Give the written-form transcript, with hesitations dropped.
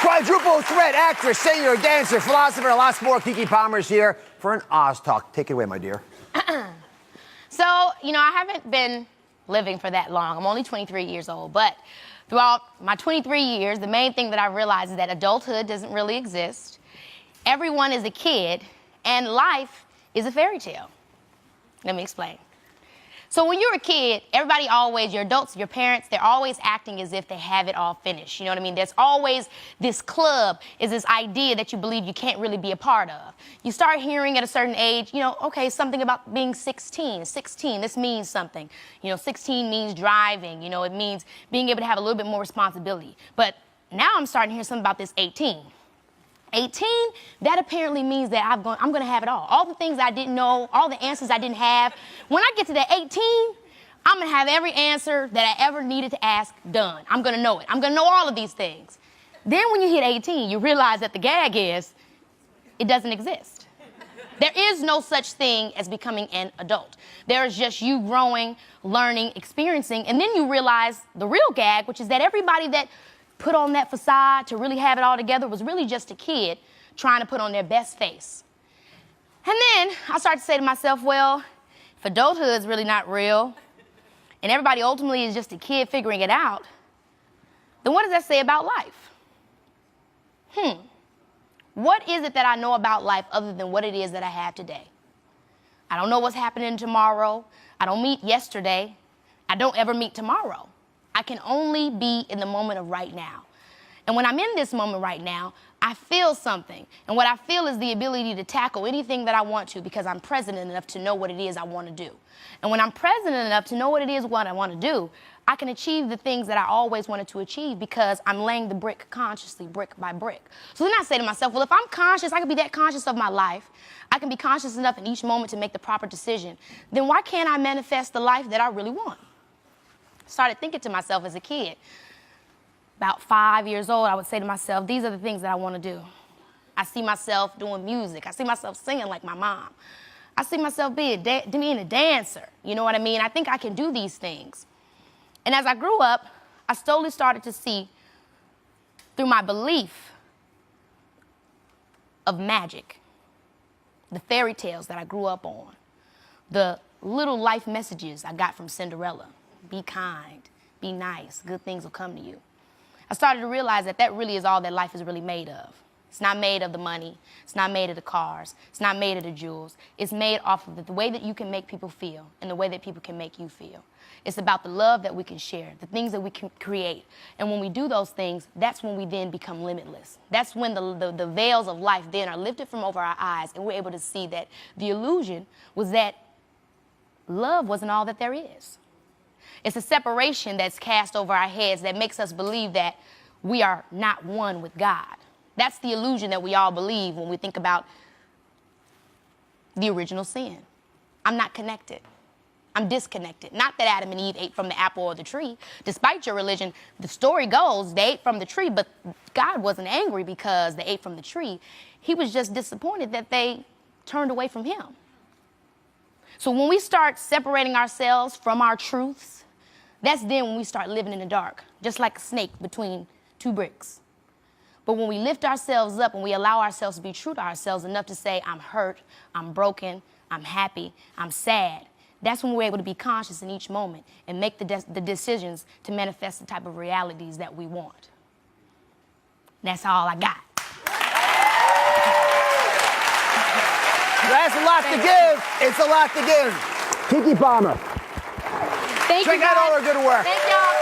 Quadruple threat actress, singer, dancer, philosopher, and lots more. Keke Palmer is here for an Oz Talk. Take it away, my dear. So, I haven't been living for that long. I'm only 23 years old, but throughout my 23 years, the main thing that I realized is that adulthood doesn't really exist. Everyone is a kid, and life is a fairy tale. Let me explain. So when you're a kid, everybody always, your adults, your parents, they're always acting as if they have it all finished. You know what I mean? There's always this club, is this idea that you believe you can't really be a part of. You start hearing at a certain age, okay, something about being 16. 16, this means something. 16 means driving. It means being able to have a little bit more responsibility. But now I'm starting to hear something about this 18. 18, that apparently means that I'm going to have it all. All the things I didn't know, all the answers I didn't have. When I get to that 18, I'm going to have every answer that I ever needed to ask done. I'm going to know it. I'm going to know all of these things. Then when you hit 18, you realize that the gag is, it doesn't exist. There is no such thing as becoming an adult. There is just you growing, learning, experiencing, and then you realize the real gag, which is that everybody that put on that facade to really have it all together was really just a kid trying to put on their best face. And then I started to say to myself, well, if adulthood is really not real, and everybody ultimately is just a kid figuring it out, then what does that say about life? What is it that I know about life other than what it is that I have today? I don't know what's happening tomorrow. I don't meet yesterday. I don't ever meet tomorrow. I can only be in the moment of right now. And when I'm in this moment right now, I feel something. And what I feel is the ability to tackle anything that I want to because I'm present enough to know what it is I want to do. And when I'm present enough to know what it is what I want to do, I can achieve the things that I always wanted to achieve because I'm laying the brick consciously, brick by brick. So then I say to myself, well, if I'm conscious, I can be that conscious of my life. I can be conscious enough in each moment to make the proper decision. Then why can't I manifest the life that I really want? Started thinking to myself as a kid. About 5 years old, I would say to myself, these are the things that I want to do. I see myself doing music. I see myself singing like my mom. I see myself being a dancer. You know what I mean? I think I can do these things. And as I grew up, I slowly started to see through my belief of magic, the fairy tales that I grew up on, the little life messages I got from Cinderella. Be kind, be nice, good things will come to you. I started to realize that that really is all that life is really made of. It's not made of the money. It's not made of the cars. It's not made of the jewels. It's made off of the way that you can make people feel and the way that people can make you feel. It's about the love that we can share, the things that we can create. And when we do those things, that's when we then become limitless. That's when the veils of life then are lifted from over our eyes and we're able to see that the illusion was that love wasn't all that there is. It's a separation that's cast over our heads that makes us believe that we are not one with God. That's the illusion that we all believe when we think about the original sin. I'm not connected. I'm disconnected. Not that Adam and Eve ate from the apple or the tree. Despite your religion, the story goes they ate from the tree, but God wasn't angry because they ate from the tree. He was just disappointed that they turned away from him. So when we start separating ourselves from our truths, that's then when we start living in the dark, just like a snake between two bricks. But when we lift ourselves up and we allow ourselves to be true to ourselves enough to say, I'm hurt, I'm broken, I'm happy, I'm sad, that's when we're able to be conscious in each moment and make the decisions to manifest the type of realities that we want. That's all I got. That's a lot to give. It's a lot to give. Keke Palmer. Thank you, Check out all her good work. Thank y'all.